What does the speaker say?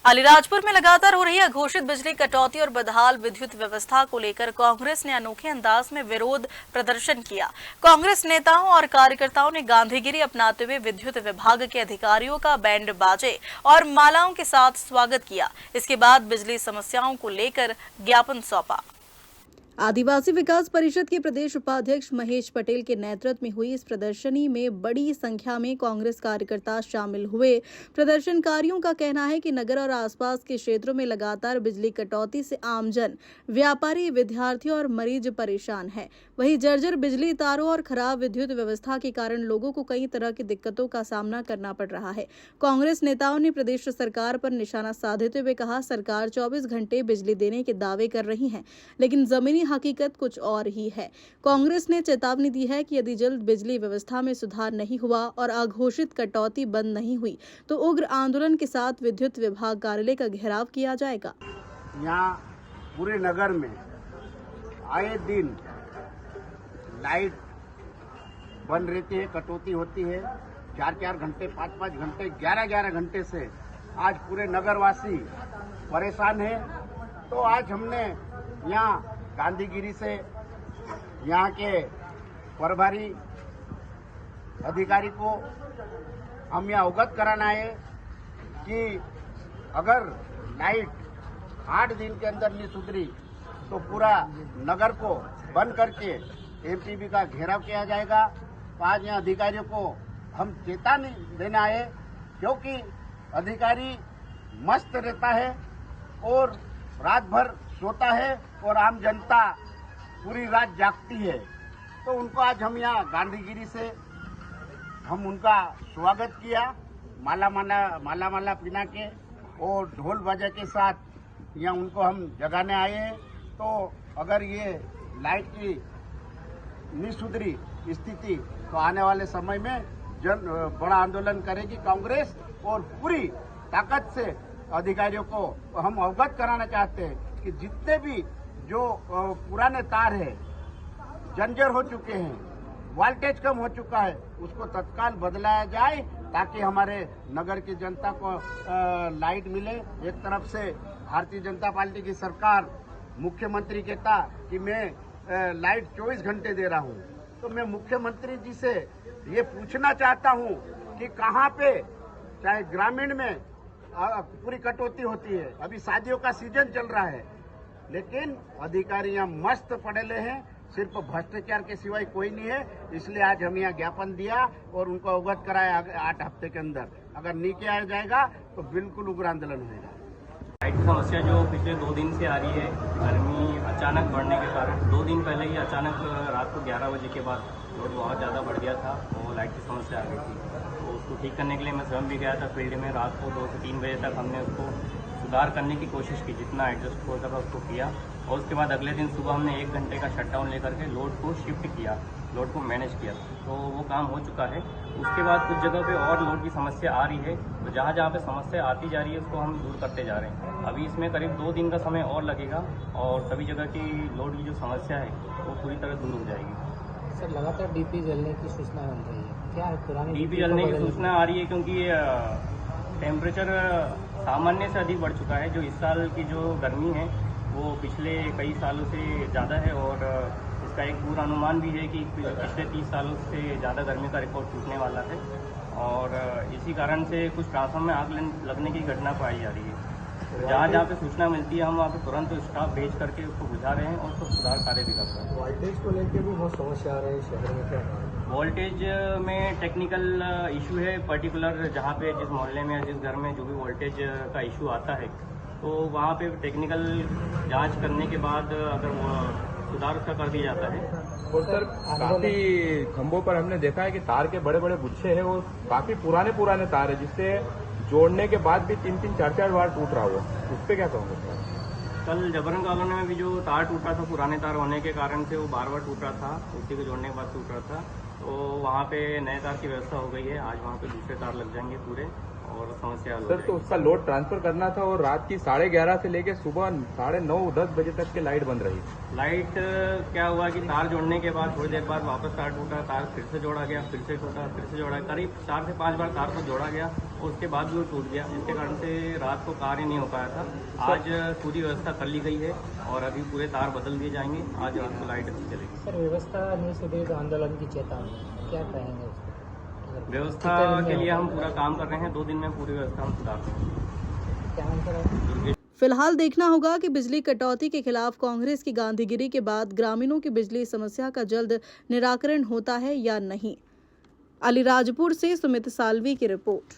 अलीराजपुर में लगातार हो रही अघोषित बिजली कटौती और बदहाल विद्युत व्यवस्था को लेकर कांग्रेस ने अनोखे अंदाज में विरोध प्रदर्शन किया। कांग्रेस नेताओं और कार्यकर्ताओं ने गांधीगिरी अपनाते हुए विद्युत विभाग के अधिकारियों का बैंड बाजे और मालाओं के साथ स्वागत किया। इसके बाद बिजली समस्याओं को लेकर ज्ञापन सौंपा। आदिवासी विकास परिषद के प्रदेश उपाध्यक्ष महेश पटेल के नेतृत्व में हुई इस प्रदर्शनी में बड़ी संख्या में कांग्रेस कार्यकर्ता शामिल हुए। प्रदर्शनकारियों का कहना है कि नगर और आसपास के क्षेत्रों में लगातार बिजली कटौती से आमजन, व्यापारी, विद्यार्थी और मरीज परेशान है। वहीं जर्जर बिजली तारों और खराब विद्युत व्यवस्था के कारण लोगों को कई तरह की दिक्कतों का सामना करना पड़ रहा है। कांग्रेस नेताओं ने प्रदेश सरकार पर निशाना साधते हुए कहा, सरकार 24 घंटे बिजली देने के दावे कर रही है, लेकिन जमीनी हकीकत कुछ और ही है। कांग्रेस ने चेतावनी दी है कि यदि जल्द बिजली व्यवस्था में सुधार नहीं हुआ और अघोषित कटौती बंद नहीं हुई तो उग्र आंदोलन के साथ विद्युत विभाग कार्यालय का घेराव किया जाएगा। यहाँ पूरे नगर में आए दिन लाइट बंद रहती है, कटौती होती है। 4-4 घंटे, 5-5 घंटे, 11-11 घंटे से आज पूरे नगरवासी परेशान है। तो आज हमने यहाँ गांधीगिरी से यहाँ के प्रभारी अधिकारी को हम यहाँ अवगत कराना है कि अगर लाइट 8 दिन के अंदर नहीं सुधरी तो पूरा नगर को बंद करके एमपीबी का घेराव किया जाएगा। आज यहाँ अधिकारियों को हम चेतावनी देना है, क्योंकि अधिकारी मस्त रहता है और रात भर सोता है और आम जनता पूरी रात जागती है। तो उनको आज हम यहाँ गांधीगिरी से हम उनका स्वागत किया, माला पिना के और ढोल बाजा के साथ यहाँ उनको हम जगाने आए हैं। तो अगर ये लाइट की नहीं सुधरी स्थिति तो आने वाले समय में बड़ा आंदोलन करेगी कांग्रेस और पूरी ताकत से अधिकारियों को हम अवगत कराना चाहते हैं कि जितने भी जो पुराने तार है जर्जर हो चुके हैं, वोल्टेज कम हो चुका है, उसको तत्काल बदलाया जाए ताकि हमारे नगर की जनता को लाइट मिले। एक तरफ से भारतीय जनता पार्टी की सरकार, मुख्यमंत्री कहता कि मैं लाइट 24 घंटे दे रहा हूं, तो मैं मुख्यमंत्री जी से ये पूछना चाहता हूं कि कहां पे चाहे ग्रामीण में पूरी कटौती होती है। अभी शादियों का सीजन चल रहा है, लेकिन अधिकारी यहाँ मस्त पड़े हैं, सिर्फ भ्रष्टाचार के सिवाय कोई नहीं है। इसलिए आज हम यहाँ ज्ञापन दिया और उनको अवगत कराया 8 हफ्ते के अंदर। अगर नहीं किया जाएगा तो बिल्कुल उग्र आंदोलन होगा। लाइट की समस्या जो पिछले 2 दिन से आ रही है, गर्मी अचानक बढ़ने के कारण 2 दिन पहले ही अचानक रात को 11 बजे के बाद लोड बहुत ज़्यादा बढ़ गया था, वो लाइट की समस्या आ गई थी। तो उसको ठीक करने के लिए मैं स्वयं भी गया था फील्ड में। रात को 2 से 3 बजे तक हमने उसको सुधार करने की कोशिश की, जितना एडजस्ट हो सका उसको किया। और उसके बाद अगले दिन सुबह हमने 1 घंटे का शटडाउन लेकर के लोड को शिफ्ट किया, लोड को मैनेज किया, तो वो काम हो चुका है। उसके बाद कुछ जगह पे और लोड की समस्या आ रही है, तो जहाँ जहाँ पे समस्या आती जा रही है उसको हम दूर करते जा रहे हैं। अभी इसमें करीब 2 दिन का समय और लगेगा और सभी जगह की लोड की जो समस्या है वो पूरी तरह दूर हो जाएगी। सर, लगातार डीपी जलने की सूचना बन रही है, क्या है पुरानी डीपी जलने की सूचना आ रही है? क्योंकि टेम्परेचर सामान्य से अधिक बढ़ चुका है। जो इस साल की जो गर्मी है वो पिछले कई सालों से ज़्यादा है और इसका एक पूर्वानुमान भी है कि पिछले 30 सालों से ज़्यादा गर्मी का रिकॉर्ड टूटने वाला है और इसी कारण से कुछ ट्रांसफार्मर में आग लगने की घटना पाई जा रही है। जहाँ जहाँ पे सूचना मिलती है हम वहाँ पे तुरंत स्टाफ भेज करके उसको बुझा रहे हैं और उसको सुधार कार्य भी कर रहे हैं। वोल्टेज को लेकर भी बहुत समस्या आ रही है शहर में, क्या वोल्टेज में टेक्निकल इशू है। पर्टिकुलर जहाँ पे जिस मोहल्ले में या जिस घर में जो भी वोल्टेज का इशू आता है तो वहाँ पे टेक्निकल जांच करने के बाद अगर वो सुधार उसका कर दिया जाता है। और सर, काफी खंभों पर हमने देखा है कि तार के बड़े बड़े गुच्छे हैं और काफी पुराने तार है, जिससे जोड़ने के बाद भी 3-3, 4-4 बार टूट रहा हुआ। उस पर क्या कहोगे? कल जबरन कॉलोनी में भी जो तार टूटा था, पुराने तार होने के कारण से वो बार टूट रहा था, उसी को जोड़ने के बाद टूट रहा था। तो वहाँ पे नए तार की व्यवस्था हो गई है, आज वहाँ पे दूसरे तार लग जाएंगे पूरे और समस्या हल हो सर, तो जाएगी। उसका लोड ट्रांसफर करना था और रात की 11:30 से लेके सुबह 9:30-10 बजे तक की लाइट बंद रही। लाइट क्या हुआ कि तार जोड़ने के बाद थोड़ी देर बाद वापस तार टूटा, तार फिर से जोड़ा गया, फिर से टूटा, फिर से जोड़ा, करीब 4 से 5 बार तार को जोड़ा गया और उसके बाद भी वो टूट गया, जिसके कारण से रात को कार्य नहीं हो पाया था। आज पूरी व्यवस्था कर ली गई है और अभी पूरे तार बदल दिए जाएंगे। आज रात को लाइट अच्छी चलेगी। सर, व्यवस्था नहीं सुधरी तो आंदोलन की चेतावनी, क्या कहेंगे उसको? व्यवस्था के लिए हम पूरा काम कर रहे हैं, 2 दिन में पूरी व्यवस्था हम सुधार देंगे। क्या नाम सर आपका? दुर्गेश फिलहाल देखना होगा कि बिजली कटौती के खिलाफ कांग्रेस की गांधीगिरी के बाद ग्रामीणों की बिजली समस्या का जल्द निराकरण होता है या नहीं। अलीराजपुर से सुमित सालवी की रिपोर्ट।